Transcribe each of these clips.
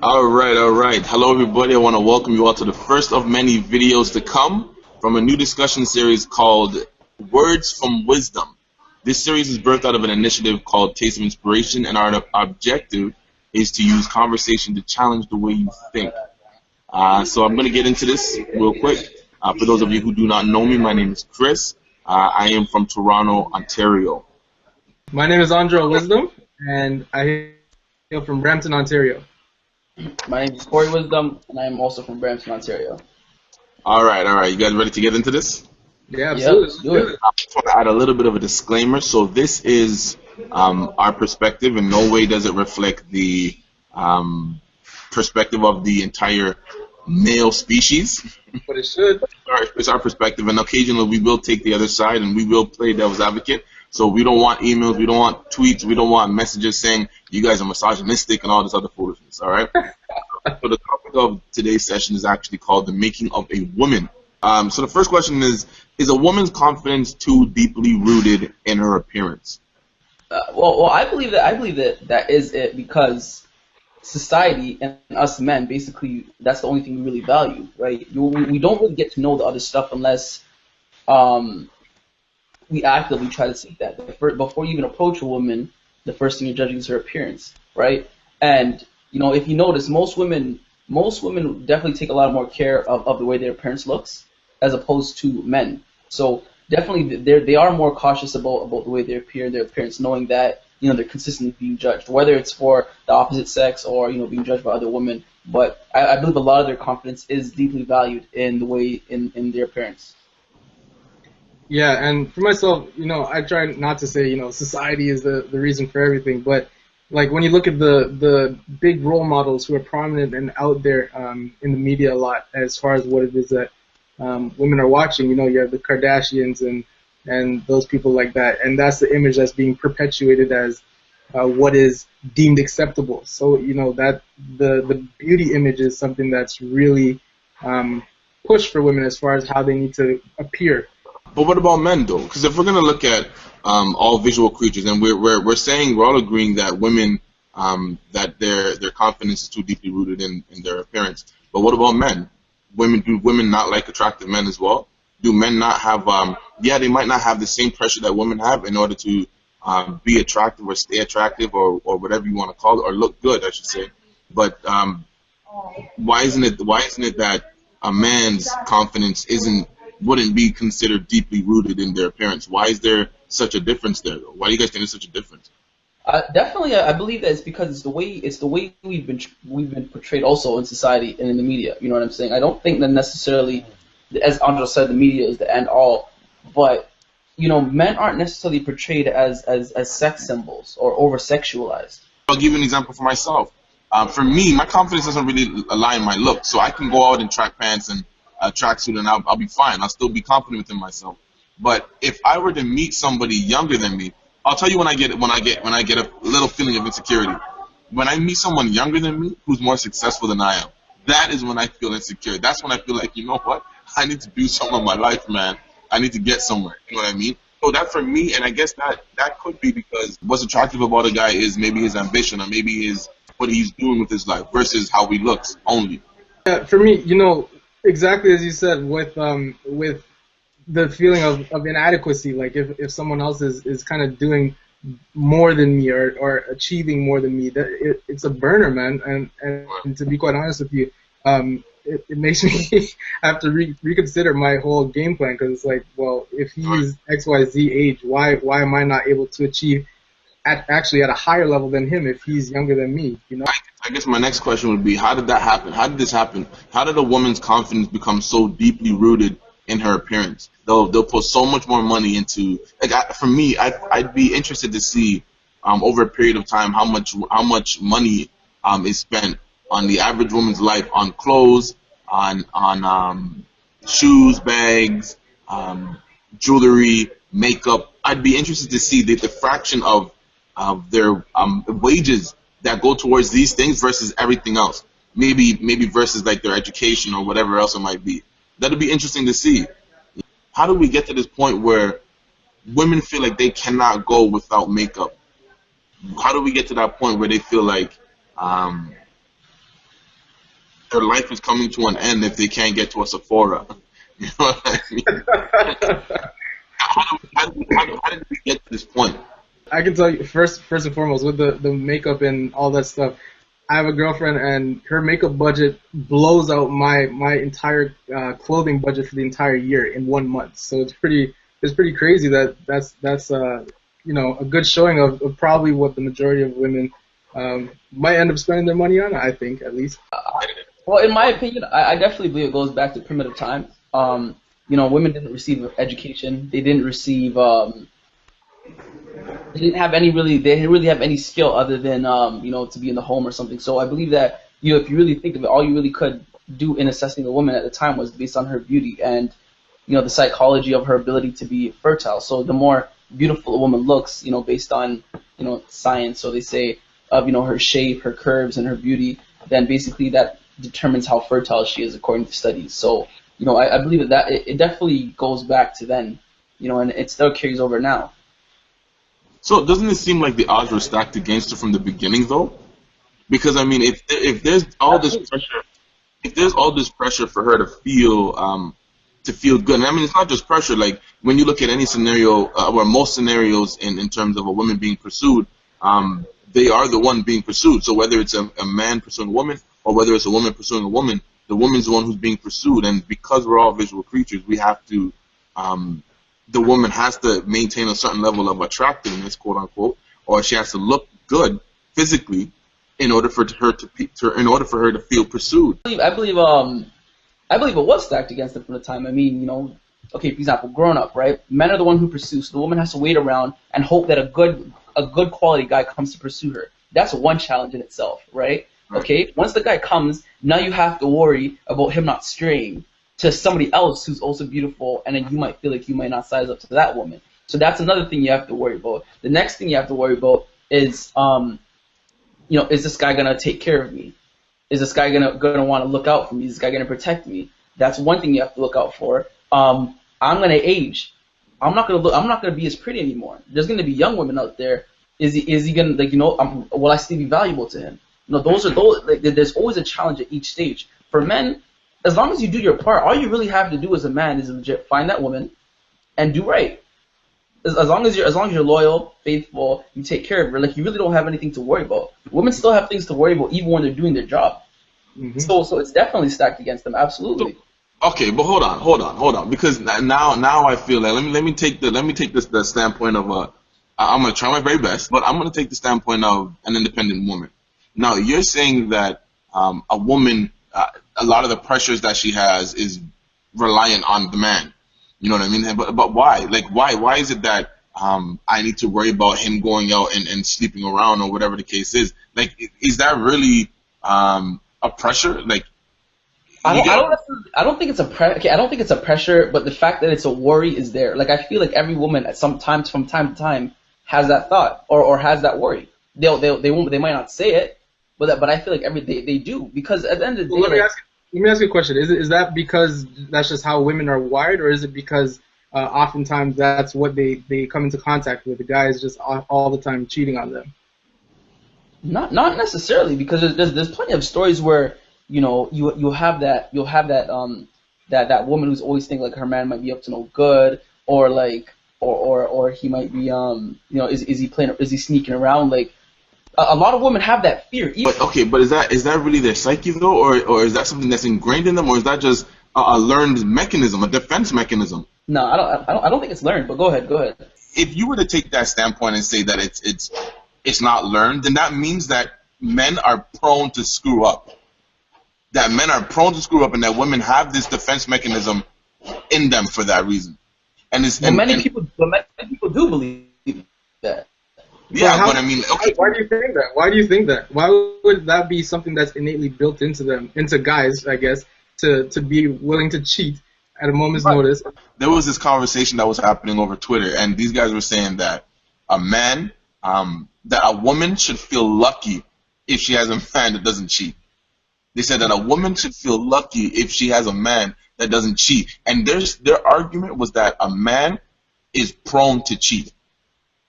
All right, all right. Hello, everybody. I want to welcome you all to the first of many videos to come from a new discussion series called Words from Wisdom. This series is birthed out of an initiative called Taste of Inspiration, and our objective is to use conversation to challenge the way you think. So I'm going to get into this real quick. For those of you who do not know me, my name is Chris. I am from Toronto, Ontario. My name is Andrew Wisdom, and I hail from Brampton, Ontario. My name is Corey Wisdom, and I am also from Brampton, Ontario. All right, all right. You guys ready to get into this? Yeah, Yep, absolutely. let's do it. I just want to add a little bit of a disclaimer. So this is our perspective. In no way does it reflect the perspective of the entire male species. But it should. It's our perspective, and occasionally we will take the other side, and we will play devil's advocate. So we don't want emails, we don't want tweets, we don't want messages saying you guys are misogynistic and all this other foolishness. All right. So the topic of today's session is actually called the making of a woman. So the first question is a woman's confidence too deeply rooted in her appearance? Well, I believe that is it because society and us men, basically, that's the only thing we really value, right? We don't really get to know the other stuff unless we actively try to seek that. Before you even approach a woman, the first thing you're judging is her appearance, right? And if you notice, most women definitely take a lot more care of the way their appearance looks as opposed to men. So definitely they are more cautious about the way they appear, their appearance, knowing that they're consistently being judged, whether it's for the opposite sex or being judged by other women. But I believe a lot of their confidence is deeply valued in the way in their appearance. Yeah, and for myself, I try not to say, society is the reason for everything, but like when you look at the big role models who are prominent and out there in the media a lot as far as what it is that women are watching, you have the Kardashians and those people like that, and that's the image that's being perpetuated as what is deemed acceptable. So that the beauty image is something that's really pushed for women as far as how they need to appear. But what about men, though? Because if we're going to look at all visual creatures, and we're saying, we're all agreeing that women, that their confidence is too deeply rooted in their appearance. But what about men? Do women not like attractive men as well? Do men not have, they might not have the same pressure that women have in order to be attractive or stay attractive or whatever you want to call it, or look good, I should say. But why isn't it that a man's confidence wouldn't be considered deeply rooted in their appearance? Why is there such a difference there, though? Why do you guys think there's such a difference? Definitely, I believe that it's because it's the way we've been portrayed also in society and in the media. You know what I'm saying? I don't think that necessarily, as Andres said, the media is the end all, but men aren't necessarily portrayed as sex symbols or over sexualized. I'll give you an example for myself. For me, my confidence doesn't really align with my look, so I can go out in track pants and a tracksuit and I'll be fine. I'll still be confident within myself. But if I were to meet somebody younger than me, I'll tell you when I get a little feeling of insecurity. When I meet someone younger than me who's more successful than I am, that is when I feel insecure. That's when I feel like, you know what? I need to do something in my life, man. I need to get somewhere. You know what I mean? So that for me, and I guess that could be because what's attractive about a guy is maybe his ambition or maybe what he's doing with his life versus how he looks only. Yeah, for me, exactly as you said, with the feeling of inadequacy, like if someone else is kind of doing more than me or achieving more than me, it's a burner, man. And to be quite honest with you, it makes me have to reconsider my whole game plan, because it's like, well, if he's XYZ age, why am I not able to achieve actually at a higher level than him if he's younger than me? I guess my next question would be, how did that happen? How did this happen? How did a woman's confidence become so deeply rooted in her appearance? They'll put so much more money into, for me, I'd be interested to see over a period of time how much money is spent on the average woman's life on clothes, on shoes, bags, jewelry, makeup. I'd be interested to see the fraction of their wages that go towards these things versus everything else. Maybe versus like their education or whatever else it might be. That'd be interesting to see. How do we get to this point where women feel like they cannot go without makeup? How do we get to that point where they feel like their life is coming to an end if they can't get to a Sephora. You know what I mean? How did we get to this point? I can tell you first and foremost with the makeup and all that stuff. I have a girlfriend and her makeup budget blows out my entire clothing budget for the entire year in 1 month. So it's pretty crazy that's you know, a good showing of probably what the majority of women might end up spending their money on. I think at least. Well, in my opinion, I definitely believe it goes back to primitive times. You know, women didn't receive education. They didn't receive. They didn't have any really. They didn't really have any skill other than you know, to be in the home or something. So I believe that, you know, if you really think of it, all you really could do in assessing a woman at the time was based on her beauty and, you know, the psychology of her ability to be fertile. So the more beautiful a woman looks, you know, based on, you know, science, so they say, of, you know, her shape, her curves, and her beauty, then basically that determines how fertile she is according to studies. So, you know, I believe that it definitely goes back to then, you know, and it still carries over now. So doesn't it seem like the odds were stacked against her from the beginning, though? Because I mean, if there's all this pressure, if there's all this pressure for her to feel good, and I mean, it's not just pressure. Like when you look at any scenario, or most scenarios in terms of a woman being pursued, they are the one being pursued. So whether it's a man pursuing a woman or whether it's a woman pursuing a woman, the woman's the one who's being pursued. And because we're all visual creatures, we have to, the woman has to maintain a certain level of attractiveness, quote unquote, or she has to look good physically in order for her to feel pursued. I believe it was stacked against them from the time. I mean, you know, okay, for example, growing up, right? Men are the one who pursues. So the woman has to wait around and hope that a good quality guy comes to pursue her. That's one challenge in itself, right? Okay, once the guy comes, now you have to worry about him not straying to somebody else who's also beautiful, and then you might feel like you might not size up to that woman. So that's another thing you have to worry about. The next thing you have to worry about is, you know, is this guy gonna take care of me? Is this guy gonna want to look out for me? Is this guy gonna protect me? That's one thing you have to look out for. I'm gonna age. I'm not gonna be as pretty anymore. There's gonna be young women out there. Is he gonna, like, you know, will I still be valuable to him? You know, like, there's always a challenge at each stage. For men, as long as you do your part, all you really have to do as a man is legit find that woman and do right. As long as you're loyal, faithful, you take care of her, like, you really don't have anything to worry about. Women still have things to worry about even when they're doing their job. Mm-hmm. So it's definitely stacked against them, absolutely. Okay, but hold on, because now I feel like let me take the standpoint of I'm gonna try my very best, but I'm gonna take the standpoint of an independent woman. Now you're saying that a woman, a lot of the pressures that she has is reliant on the man. You know what I mean? But why? Like why is it that I need to worry about him going out and sleeping around or whatever the case is? Like, is that really a pressure? Like, I don't think it's a pressure, but the fact that it's a worry is there. Like, I feel like every woman at some times, from time to time, has that thought or has that worry. They might not say it, but I feel like every day they do, because at the end of the day. Let me ask you a question. Is that because that's just how women are wired, or is it because oftentimes that's what they come into contact with? The guy is just all the time cheating on them. Not necessarily, because there's plenty of stories where, you know, you'll have that woman who's always thinking like her man might be up to no good, or like or he might be you know, is he sneaking around? Like, a lot of women have that fear. But is that really their psyche though, or is that something that's ingrained in them, or is that just a learned mechanism, a defense mechanism? No, I don't think it's learned. But go ahead. If you were to take that standpoint and say that it's not learned, then that means that men are prone to screw up. That men are prone to screw up, and that women have this defense mechanism in them for that reason. And many people do believe that. Yeah, but I mean, okay. Why do you think that? Why would that be something that's innately built into them, into guys, I guess, to be willing to cheat at a moment's notice? There was this conversation that was happening over Twitter, and these guys were saying that that a woman should feel lucky if she has a man that doesn't cheat. They said that a woman should feel lucky if she has a man that doesn't cheat. And their argument was that a man is prone to cheat.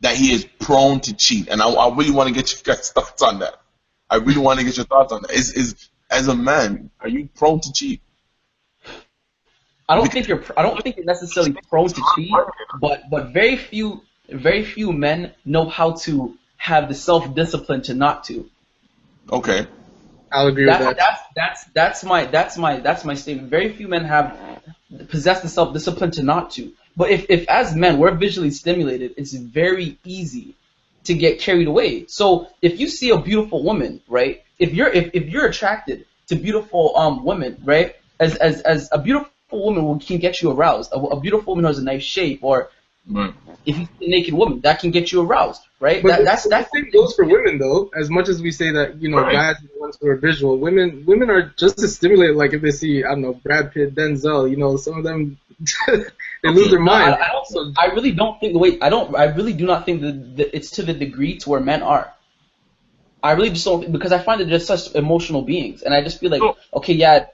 That he is prone to cheat. And I really want to get you guys' thoughts on that. I really want to get your thoughts on that. as a man, are you prone to cheat? I don't think you're necessarily prone to cheat, but very few men know how to have the self discipline to not to. Okay. I'll agree with that. That's my statement. Very few men possess the self discipline to not to. But if as men we're visually stimulated, it's very easy to get carried away. So if you see a beautiful woman, right? If you're attracted to beautiful women, right? As a beautiful woman can get you aroused. A beautiful woman who has a nice shape, or Right. if you see a naked woman, that can get you aroused, right? But That's the same goes for women, though. As much as we say that, Right. guys are the ones who are visual, women are just as stimulated. Like if they see, I don't know, Brad Pitt, Denzel, some of them they lose their mind. I really don't think. Wait, I really do not think that it's to the degree to where men are. I really just don't, because I find that they're such emotional beings, and I just feel like, okay, yeah,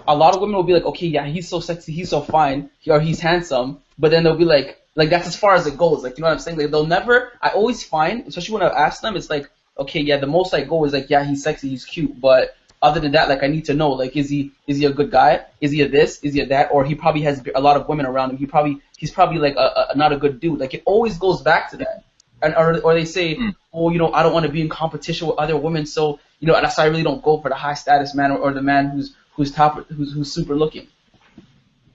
a lot of women will be like, okay, yeah, he's so sexy, he's so fine, or he's handsome, but then they'll be like that's as far as it goes. Like, you know what I'm saying? Like, they'll never. I always find, especially when I ask them, it's like, okay, yeah, the most I go is like, yeah, he's sexy, he's cute, but other than that, like, I need to know, like, is he a good guy? Is he a this? Is he a that? Or he probably has a lot of women around him. He's probably like not a good dude. Like, it always goes back to that. And or they say, oh, I don't want to be in competition with other women, so that's why I really don't go for the high status man, or the man who's super looking,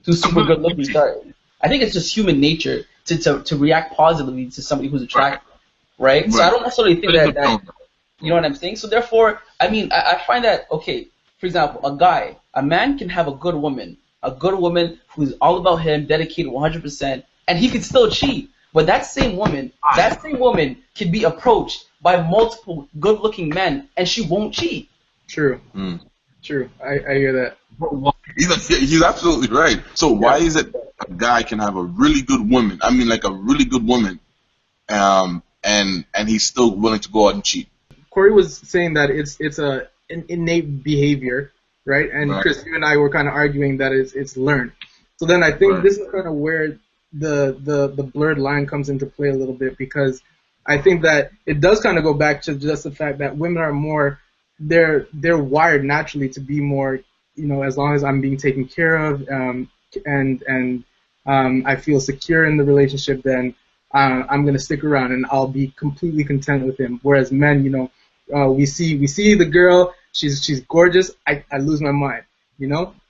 who's super good looking. Sorry, I think it's just human nature to react positively to somebody who's attractive, right? So I don't necessarily think that you know what I'm saying. So therefore, I mean, I find that, okay, for example, a man can have a good woman who's all about him, dedicated 100%, and he could still cheat. But that same woman can be approached by multiple good-looking men, and she won't cheat. True. True. I hear that. He's absolutely right. So why is it a guy can have a really good woman? I mean, like a really good woman, and he's still willing to go out and cheat? Corey was saying that it's an innate behavior, right? And Right. Chris, you and I were kind of arguing that it's learned. So then I think this is kind of where the blurred line comes into play a little bit, because I think that it does kind of go back to just the fact that women are more, they're wired naturally to be more, as long as I'm being taken care of, and I feel secure in the relationship, then I'm gonna stick around and I'll be completely content with him. Whereas men, we see the girl, she's gorgeous, I lose my mind,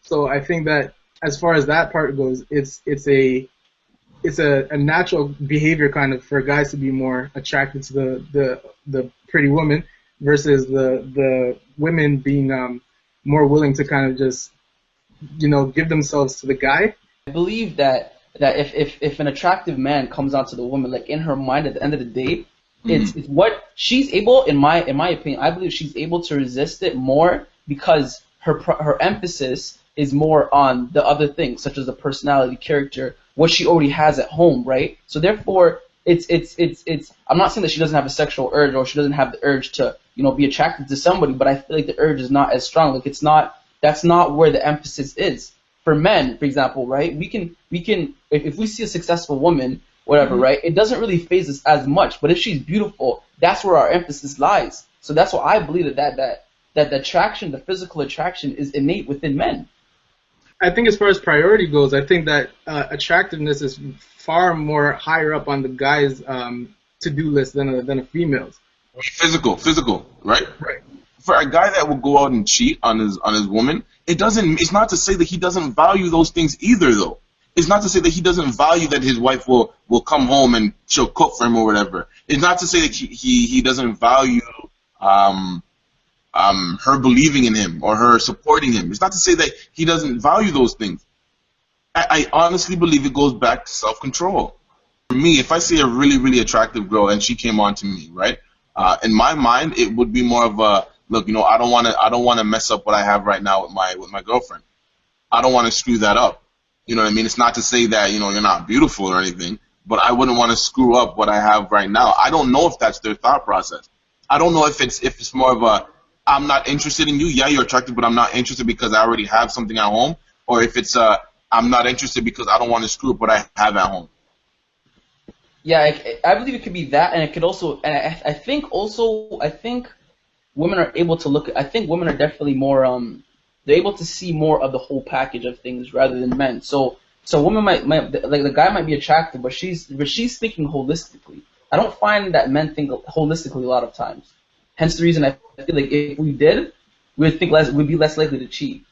So I think that as far as that part goes, it's a natural behavior kind of for guys to be more attracted to the pretty woman versus the women being more willing to kind of just give themselves to the guy. I believe that if an attractive man comes onto the woman, like, in her mind, at the end of the day, it's what she's able, in my opinion, I believe she's able to resist it more because her emphasis is more on the other things, such as the personality, character, what she already has at home, right? So therefore, it's I'm not saying that she doesn't have a sexual urge, or she doesn't have the urge to be attracted to somebody, but I feel like the urge is not as strong. Like, that's not where the emphasis is. For men, for example, right? We can if we see a successful woman, whatever, right? It doesn't really faze us as much. But if she's beautiful, that's where our emphasis lies. So that's why I believe that the attraction, the physical attraction, is innate within men. I think as far as priority goes, I think that attractiveness is far more higher up on the guy's to-do list than a female's. Physical, right? Right. For a guy that will go out and cheat on his woman, it's not to say that he doesn't value those things either, though. It's not to say that he doesn't value that his wife will come home and she'll cook for him or whatever. It's not to say that he doesn't value her believing in him or her supporting him. It's not to say that he doesn't value those things. I honestly believe it goes back to self-control. For me, if I see a really, really attractive girl and she came on to me, right? In my mind, it would be more of a, look, I don't want to mess up what I have right now with my girlfriend. I don't want to screw that up. You know what I mean? It's not to say that you're not beautiful or anything, but I wouldn't want to screw up what I have right now. I don't know if that's their thought process. I don't know if it's more of a, I'm not interested in you. Yeah, you're attractive, but I'm not interested because I already have something at home. Or if it's I'm not interested because I don't want to screw up what I have at home. Yeah, I believe it could be that, and it could also, and I think women are able to look. I think women are definitely more they're able to see more of the whole package of things rather than men. So women might like the guy might be attractive, but she's thinking holistically. I don't find that men think holistically a lot of times. Hence the reason I feel like if we did, we'd be less likely to cheat.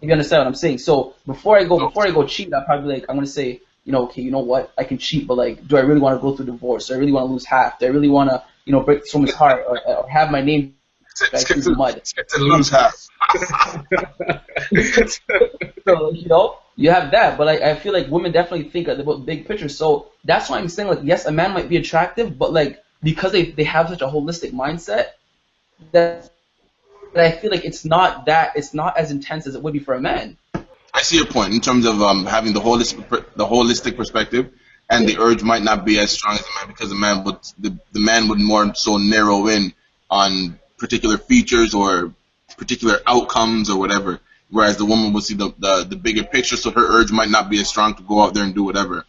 If you understand what I'm saying. So before I go cheat, I'll probably like I'm gonna say, okay, you know what, I can cheat, but like, do I really want to go through divorce? Do I really want to lose half? Do I really want to, break someone's heart or have my name back through the mud? To lose half. So you have that, but I feel like women definitely think about the big picture. So that's why I'm saying, like, yes, a man might be attractive, but like because they have such a holistic mindset that I feel like it's not as intense as it would be for a man. I see your point in terms of having the holistic perspective, and the urge might not be as strong as a man because the man would more so narrow in on particular features or particular outcomes or whatever, whereas the woman would see the bigger picture, so her urge might not be as strong to go out there and do whatever.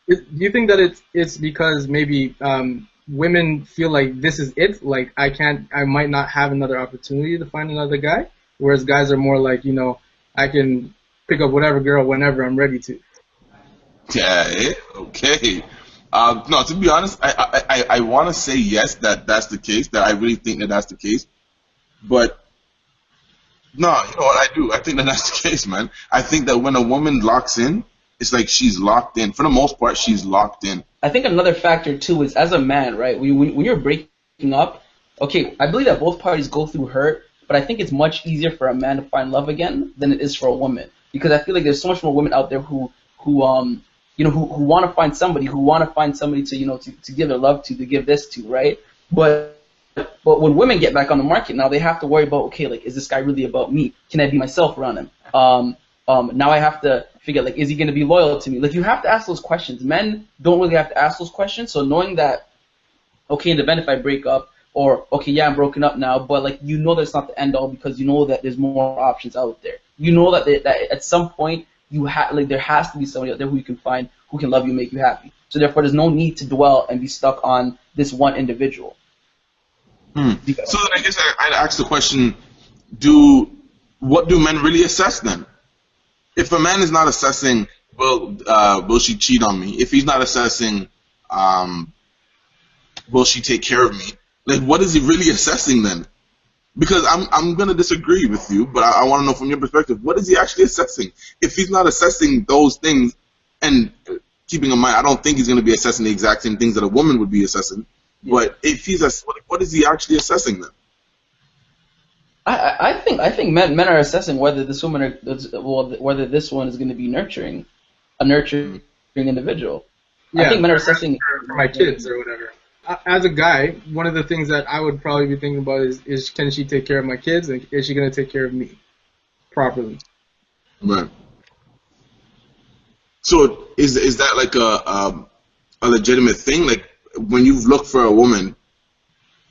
Do you think that it's because maybe women feel like this is it, like I might not have another opportunity to find another guy, whereas guys are more like, I can pick up whatever girl whenever I'm ready to? Yeah, okay. No, to be honest, I want to say yes, that's the case, that I really think that that's the case, but no, you know what, I do. I think that that's the case, man. I think that when a woman locks in, it's like she's locked in. For the most part, she's locked in. I think another factor, too, is as a man, right, when you're breaking up, okay, I believe that both parties go through hurt, but I think it's much easier for a man to find love again than it is for a woman. Because I feel like there's so much more women out there who want to find somebody, to give their love to give this to, right? But when women get back on the market now, they have to worry about, okay, like, is this guy really about me? Can I be myself around him? Now I have to figure, like, is he going to be loyal to me? Like, you have to ask those questions. Men don't really have to ask those questions. So knowing that, okay, in the event if I break up, or, okay, yeah, I'm broken up now, but, like, that's not the end all because you know that there's more options out there. You know that at some point there has to be somebody out there who you can find who can love you and make you happy. So therefore, there's no need to dwell and be stuck on this one individual. So then I guess I'd ask the question, what do men really assess then? If a man is not assessing, will she cheat on me? If he's not assessing, will she take care of me? Like, what is he really assessing then? Because I'm gonna disagree with you, but I want to know from your perspective, what is he actually assessing? If he's not assessing those things, and keeping in mind, I don't think he's gonna be assessing the exact same things that a woman would be assessing. Yeah. But if he's what is he actually assessing then? I think men are assessing whether this one is going to be a nurturing individual. Yeah, I think men are assessing for my kids or whatever. As a guy, one of the things that I would probably be thinking about is can she take care of my kids, and is she going to take care of me properly? Right. So is that like a legitimate thing? Like, when you've looked for a woman,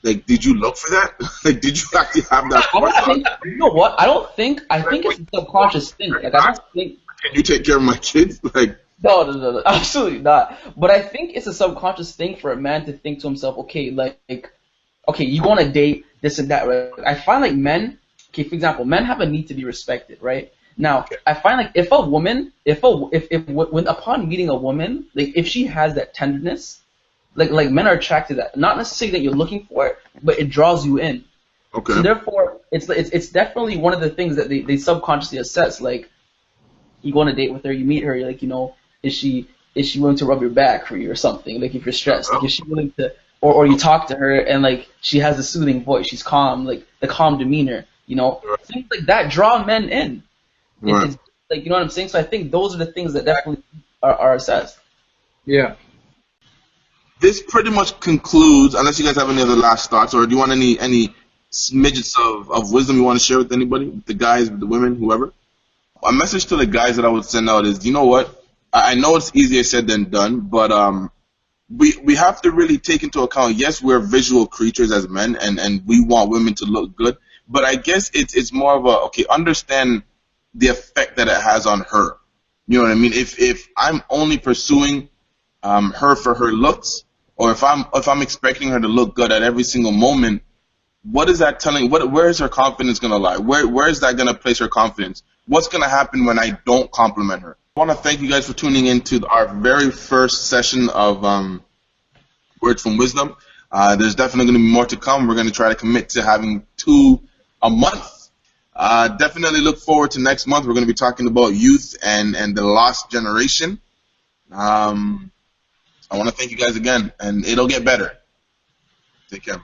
like, did you look for that? Like, did you actually have that? You know what? I think it's a subconscious thing. Like, I don't think. Can you take care of my kids? Like. No, absolutely not. But I think it's a subconscious thing for a man to think to himself, okay, okay, you go on a date, this and that, right? I find like men, okay, for example, men have a need to be respected, right? Now, I find like if a woman, when upon meeting a woman, like if she has that tenderness, like men are attracted to that. Not necessarily that you're looking for it, but it draws you in. Okay. So therefore, it's definitely one of the things that they subconsciously assess. Like, you go on a date with her, you meet her, you're like, is she willing to rub your back for you or something? Like, if you're stressed, like, is she willing to, or you talk to her and like she has a soothing voice, she's calm, like the calm demeanor, things like that draw men in. Right. It's like, you know what I'm saying? So I think those are the things that definitely are assessed. Yeah. This pretty much concludes, unless you guys have any other last thoughts, or do you want any smidgets of wisdom you want to share with anybody, with the guys, with the women, whoever? A message to the guys that I would send out is, you know what? I know it's easier said than done, but we have to really take into account, yes, we're visual creatures as men, and we want women to look good, but I guess it's more of understand the effect that it has on her. You know what I mean? If I'm only pursuing her for her looks, or if I'm expecting her to look good at every single moment, what is that telling? Where is her confidence gonna lie? Where is that gonna place her confidence? What's gonna happen when I don't compliment her? I want to thank you guys for tuning in to our very first session of Words from Wisdom. There's definitely going to be more to come. We're going to try to commit to having 2 a month. Definitely look forward to next month. We're going to be talking about youth and the lost generation. I want to thank you guys again, and it'll get better. Take care.